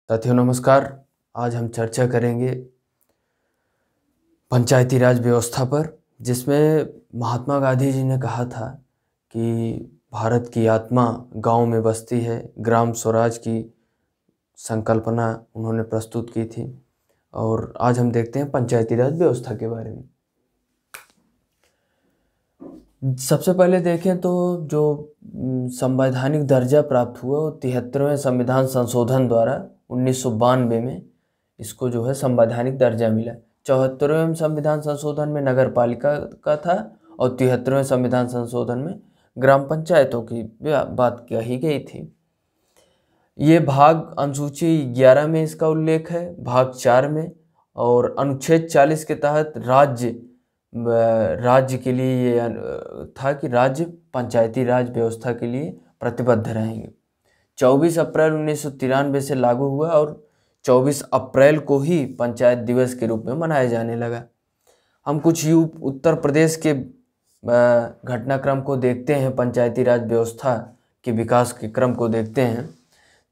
साथियों नमस्कार। आज हम चर्चा करेंगे पंचायती राज व्यवस्था पर, जिसमें महात्मा गांधी जी ने कहा था कि भारत की आत्मा गांव में बसती है। ग्राम स्वराज की संकल्पना उन्होंने प्रस्तुत की थी। और आज हम देखते हैं पंचायती राज व्यवस्था के बारे में। सबसे पहले देखें तो जो संवैधानिक दर्जा प्राप्त हुआ वो 73वें संविधान संशोधन द्वारा 1992 में इसको जो है संवैधानिक दर्जा मिला। 74वें संविधान संशोधन में नगर पालिका का था और 73वें संविधान संशोधन में ग्राम पंचायतों की बात कही गई थी। ये भाग अनुसूची 11 में इसका उल्लेख है, भाग 4 में, और अनुच्छेद 40 के तहत राज्य के लिए ये था कि राज्य पंचायती राज व्यवस्था के लिए प्रतिबद्ध रहेंगे। 24 अप्रैल 1993 से लागू हुआ और 24 अप्रैल को ही पंचायत दिवस के रूप में मनाया जाने लगा। हम कुछ उत्तर प्रदेश के घटनाक्रम को देखते हैं, पंचायती राज व्यवस्था के विकास के क्रम को देखते हैं।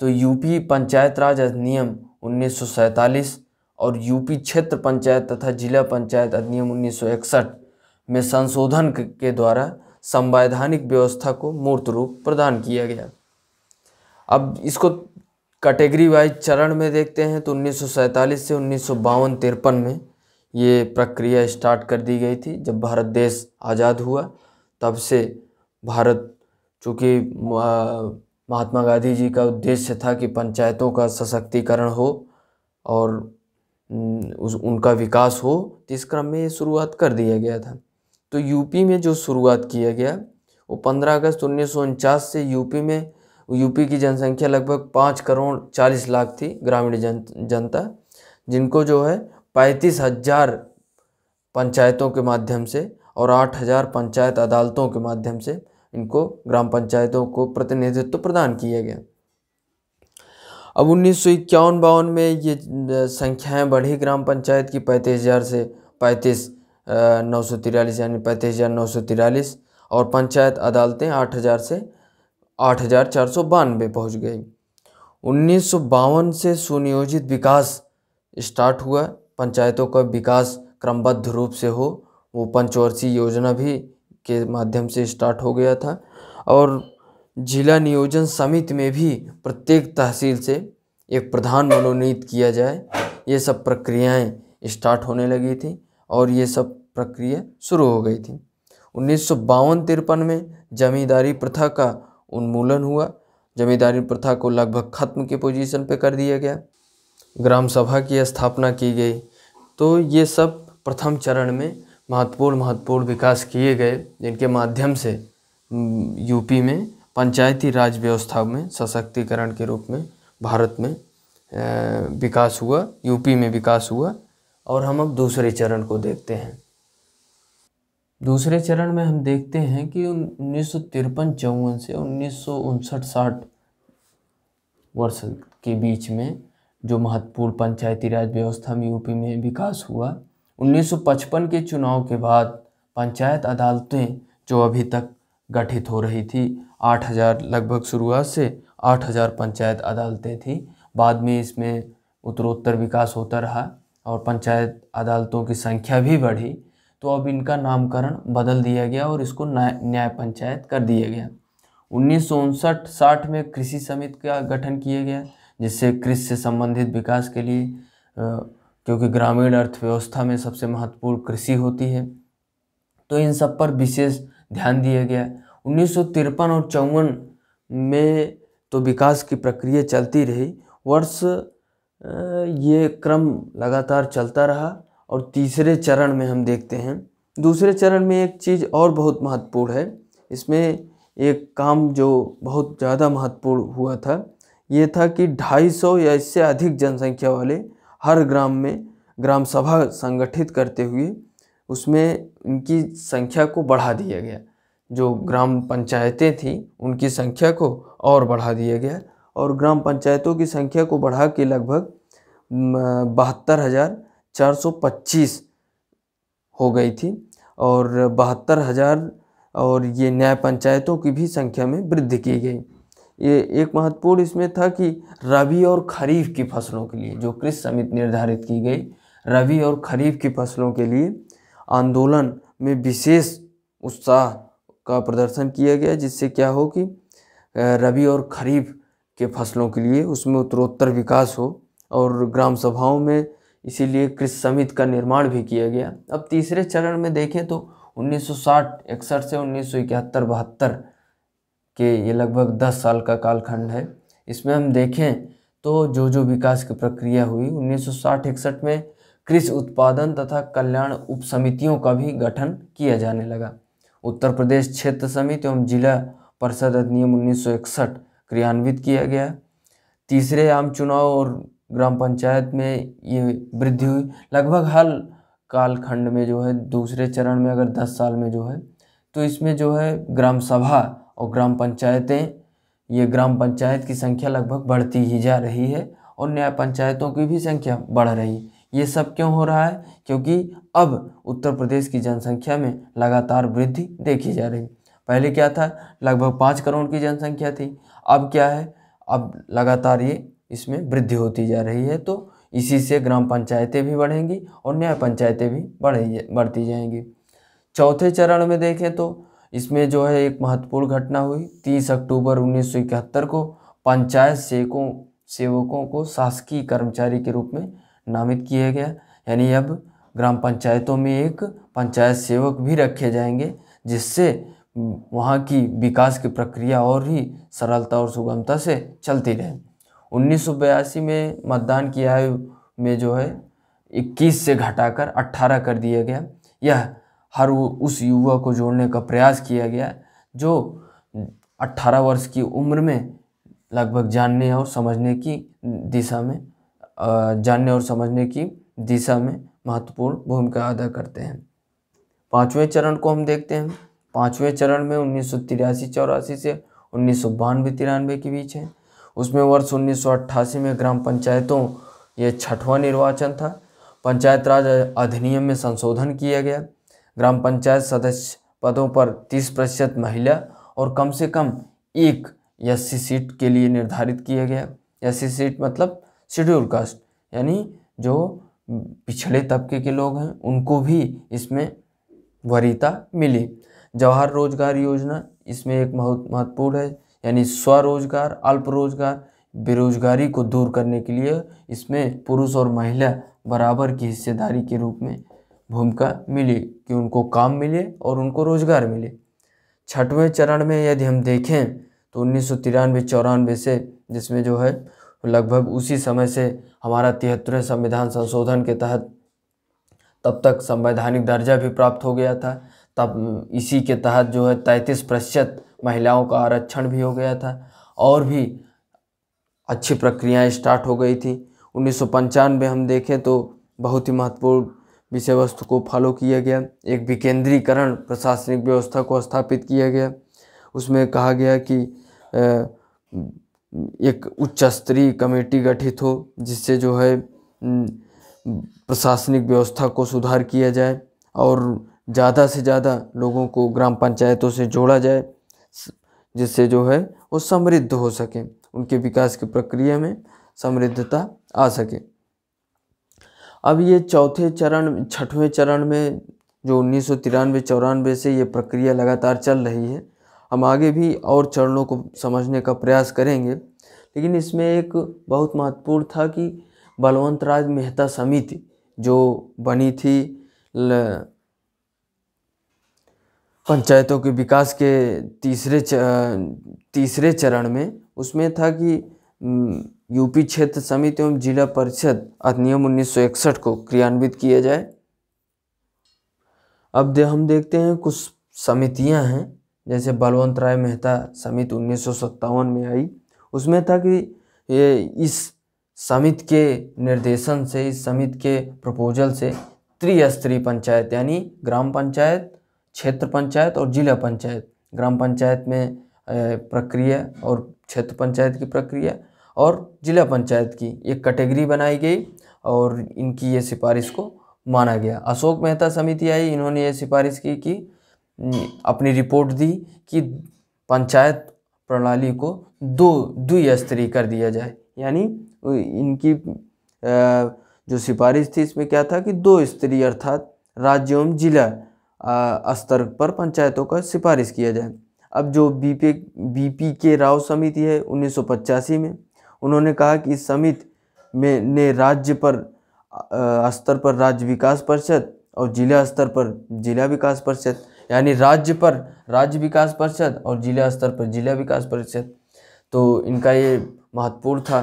तो यूपी पंचायत राज अधिनियम 1947 और यूपी क्षेत्र पंचायत तथा जिला पंचायत अधिनियम 1961 में संशोधन के द्वारा संवैधानिक व्यवस्था को मूर्त रूप प्रदान किया गया। अब इसको कैटेगरी वाइज चरण में देखते हैं तो 1947 से 1952-53 में ये प्रक्रिया स्टार्ट कर दी गई थी। जब भारत देश आज़ाद हुआ तब से भारत, चूँकि महात्मा गांधी जी का उद्देश्य था कि पंचायतों का सशक्तिकरण हो और उनका विकास हो, तो इस क्रम में ये शुरुआत कर दिया गया था। तो यूपी में जो शुरुआत किया गया वो 15 अगस्त 1949 से यूपी की जनसंख्या लगभग 5 करोड़ 40 लाख थी, ग्रामीण जनता, जिनको जो है 35,000 पंचायतों के माध्यम से और 8,000 पंचायत अदालतों के माध्यम से इनको ग्राम पंचायतों को प्रतिनिधित्व प्रदान किया गया। अब 1951-52 में ये संख्याएं बढ़ी ग्राम पंचायत की 35,000 से 35,943 यानी 35,943, और पंचायत अदालतें 8,000 से 8,492 पहुंच गई। 1952 से सुनियोजित विकास स्टार्ट हुआ। पंचायतों का विकास क्रमबद्ध रूप से हो, वो पंचवर्षीय योजना भी के माध्यम से स्टार्ट हो गया था। और जिला नियोजन समिति में भी प्रत्येक तहसील से एक प्रधान मनोनीत किया जाए, ये सब प्रक्रियाएं स्टार्ट होने लगी थी और ये सब प्रक्रिया शुरू हो गई थी। 1952-53 में जमींदारी प्रथा का उन्मूलन हुआ। जमींदारी प्रथा को लगभग खत्म की पोजीशन पे कर दिया गया। ग्राम सभा की स्थापना की गई। तो ये सब प्रथम चरण में महत्वपूर्ण विकास किए गए, जिनके माध्यम से यूपी में पंचायती राज व्यवस्था में सशक्तिकरण के रूप में भारत में विकास हुआ, यूपी में विकास हुआ। और हम अब दूसरे चरण को देखते हैं। दूसरे चरण में हम देखते हैं कि 1953-54 से 1959-60 वर्ष के बीच में जो महत्वपूर्ण पंचायती राज व्यवस्था में यूपी में विकास हुआ। 1955 के चुनाव के बाद पंचायत अदालतें जो अभी तक गठित हो रही थी, 8,000 लगभग शुरुआत से 8,000 पंचायत अदालतें थी। बाद में इसमें उत्तरोत्तर विकास होता रहा और पंचायत अदालतों की संख्या भी बढ़ी। तो अब इनका नामकरण बदल दिया गया और इसको न्याय पंचायत कर दिया गया। 1959-60 में कृषि समिति का गठन किया गया, जिससे कृषि से संबंधित विकास के लिए, क्योंकि ग्रामीण अर्थव्यवस्था में सबसे महत्वपूर्ण कृषि होती है, तो इन सब पर विशेष ध्यान दिया गया। 1953 और 54 में तो विकास की प्रक्रिया चलती रही। वर्ष ये क्रम लगातार चलता रहा। और तीसरे चरण में हम देखते हैं, दूसरे चरण में एक चीज़ और बहुत महत्वपूर्ण है। इसमें एक काम जो बहुत ज़्यादा महत्वपूर्ण हुआ था, ये था कि 250 या इससे अधिक जनसंख्या वाले हर ग्राम में ग्राम सभा संगठित करते हुए उसमें उनकी संख्या को बढ़ा दिया गया। जो ग्राम पंचायतें थीं उनकी संख्या को और बढ़ा दिया गया और ग्राम पंचायतों की संख्या को बढ़ा के लगभग 72,425 हो गई थी। और 72,000 और ये न्याय पंचायतों की भी संख्या में वृद्धि की गई। ये एक महत्वपूर्ण इसमें था कि रबी और खरीफ की फसलों के लिए जो कृषि समिति निर्धारित की गई, रबी और खरीफ की फसलों के लिए आंदोलन में विशेष उत्साह का प्रदर्शन किया गया, जिससे क्या हो कि रबी और खरीफ के फसलों के लिए उसमें उत्तरोत्तर विकास हो, और ग्राम सभाओं में इसीलिए कृषि समिति का निर्माण भी किया गया। अब तीसरे चरण में देखें तो 1960-61 से 1971-72 के ये लगभग 10 साल का कालखंड है। इसमें हम देखें तो जो विकास की प्रक्रिया हुई, 1960-61 में कृषि उत्पादन तथा कल्याण उप समितियों का भी गठन किया जाने लगा। उत्तर प्रदेश क्षेत्र समिति एवं जिला परिषद अधिनियम 1961 क्रियान्वित किया गया। तीसरे आम चुनाव और ग्राम पंचायत में ये वृद्धि हुई। लगभग हर कालखंड में जो है, दूसरे चरण में अगर 10 साल में जो है, तो इसमें जो है ग्राम सभा और ग्राम पंचायतें, ये ग्राम पंचायत की संख्या लगभग बढ़ती ही जा रही है और न्याय पंचायतों की भी संख्या बढ़ रही है। ये सब क्यों हो रहा है? क्योंकि अब उत्तर प्रदेश की जनसंख्या में लगातार वृद्धि देखी जा रही है। पहले क्या था, लगभग 5 करोड़ की जनसंख्या थी, अब क्या है, अब लगातार ये इसमें वृद्धि होती जा रही है। तो इसी से ग्राम पंचायतें भी बढ़ेंगी और न्याय पंचायतें भी बढ़ती जाएंगी। चौथे चरण में देखें तो इसमें जो है एक महत्वपूर्ण घटना हुई। 30 अक्टूबर 1971 को पंचायत सेवकों को शासकीय कर्मचारी के रूप में नामित किया गया। यानी अब ग्राम पंचायतों में एक पंचायत सेवक भी रखे जाएंगे, जिससे वहाँ की विकास की प्रक्रिया और ही सरलता और सुगमता से चलती रहे। 1982 में मतदान की आयु में जो है 21 से घटाकर 18 कर दिया गया। यह हर उस युवा को जोड़ने का प्रयास किया गया जो 18 वर्ष की उम्र में लगभग जानने और समझने की दिशा में महत्वपूर्ण भूमिका अदा करते हैं। पाँचवें चरण को हम देखते हैं। पाँचवें चरण में 1983-84 से 1992-93 के बीच है। उसमें वर्ष 1988 में ग्राम पंचायतों ये 6वां निर्वाचन था। पंचायत राज अधिनियम में संशोधन किया गया। ग्राम पंचायत सदस्य पदों पर 30% महिला और कम से कम एक एससी सीट के लिए निर्धारित किया गया। एससी सीट मतलब शेड्यूल कास्ट, यानी जो पिछड़े तबके के लोग हैं उनको भी इसमें वरीयता मिली। जवाहर रोजगार योजना इसमें एक बहुत महत्वपूर्ण है, यानी स्वरोजगार, अल्प रोजगार, बेरोजगारी को दूर करने के लिए इसमें पुरुष और महिला बराबर की हिस्सेदारी के रूप में भूमिका मिली कि उनको काम मिले और उनको रोजगार मिले। 6वें चरण में यदि हम देखें तो 1993-94 से, जिसमें जो है लगभग उसी समय से हमारा 73वें संविधान संशोधन के तहत तब तक संवैधानिक दर्जा भी प्राप्त हो गया था। तब इसी के तहत जो है 33% महिलाओं का आरक्षण भी हो गया था और भी अच्छी प्रक्रियाएं स्टार्ट हो गई थी। 1995 हम देखें तो बहुत ही महत्वपूर्ण विषय वस्तु को फॉलो किया गया। एक विकेंद्रीकरण प्रशासनिक व्यवस्था को स्थापित किया गया। उसमें कहा गया कि एक उच्च स्तरीय कमेटी गठित हो, जिससे जो है प्रशासनिक व्यवस्था को सुधार किया जाए और ज़्यादा से ज़्यादा लोगों को ग्राम पंचायतों से जोड़ा जाए, जिससे जो है वो समृद्ध हो सके, उनके विकास की प्रक्रिया में समृद्धता आ सके। अब ये 6वें चरण में जो 1993-94 से ये प्रक्रिया लगातार चल रही है। हम आगे भी और चरणों को समझने का प्रयास करेंगे, लेकिन इसमें एक बहुत महत्वपूर्ण था कि बलवंत राज मेहता समिति जो बनी थी पंचायतों के विकास के तीसरे चरण में, उसमें था कि यूपी क्षेत्र समिति एवं जिला परिषद अधिनियम 1961 को क्रियान्वित किया जाए। अब हम देखते हैं कुछ समितियां हैं, जैसे बलवंत राय मेहता समिति 1957 में आई। उसमें था कि ये इस समिति के निर्देशन से, इस समिति के प्रपोजल से त्रिस्तरीय पंचायत यानी ग्राम पंचायत, क्षेत्र पंचायत और जिला पंचायत, ग्राम पंचायत में प्रक्रिया और क्षेत्र पंचायत की प्रक्रिया और जिला पंचायत की एक कैटेगरी बनाई गई और इनकी ये सिफारिश को माना गया। अशोक मेहता समिति आई, इन्होंने ये सिफारिश की कि अपनी रिपोर्ट दी कि पंचायत प्रणाली को द्विस्तरीय कर दिया जाए। यानी इनकी जो सिफारिश थी इसमें क्या था कि 2 स्तरीय अर्थात राज्य एवं जिला स्तर पर पंचायतों का सिफारिश किया जाए। अब जो बीपी के राव समिति है 1985 में, उन्होंने कहा कि इस समिति में ने राज्य पर स्तर पर राज्य विकास परिषद और जिला स्तर पर जिला विकास परिषद, यानी राज्य पर राज्य विकास परिषद और जिला स्तर पर जिला विकास परिषद। तो इनका ये महत्वपूर्ण था,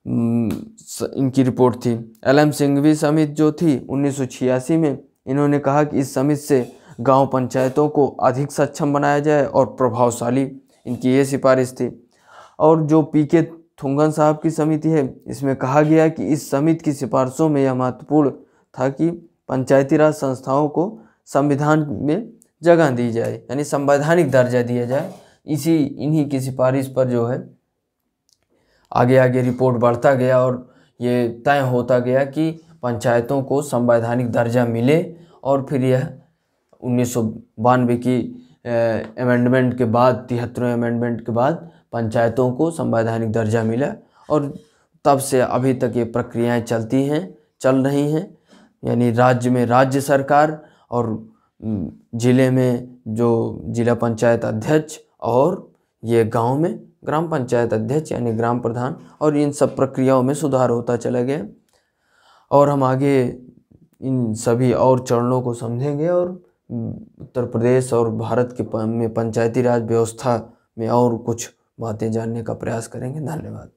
इनकी रिपोर्ट थी। LM सिंघवी समिति जो थी 1986 में, इन्होंने कहा कि इस समिति से गांव पंचायतों को अधिक सक्षम बनाया जाए और प्रभावशाली, इनकी ये सिफारिश थी। और जो PK थुंगन साहब की समिति है, इसमें कहा गया कि इस समिति की सिफारिशों में यह महत्वपूर्ण था कि पंचायती राज संस्थाओं को संविधान में जगह दी जाए, यानी संवैधानिक दर्जा दिया जाए। इन्हीं की सिफारिश पर जो है आगे आगे रिपोर्ट बढ़ता गया और ये तय होता गया कि पंचायतों को संवैधानिक दर्जा मिले। और फिर यह 1992 की अमेंडमेंट के बाद, 73वें अमेंडमेंट के बाद पंचायतों को संवैधानिक दर्जा मिला और तब से अभी तक ये प्रक्रियाएं चल रही हैं। यानी राज्य में राज्य सरकार और जिले में जो जिला पंचायत अध्यक्ष और ये गांव में ग्राम पंचायत अध्यक्ष यानी ग्राम प्रधान, और इन सब प्रक्रियाओं में सुधार होता चला गया। और हम आगे इन सभी और चरणों को समझेंगे और उत्तर प्रदेश और भारत के में पंचायती राज व्यवस्था में और कुछ बातें जानने का प्रयास करेंगे। धन्यवाद।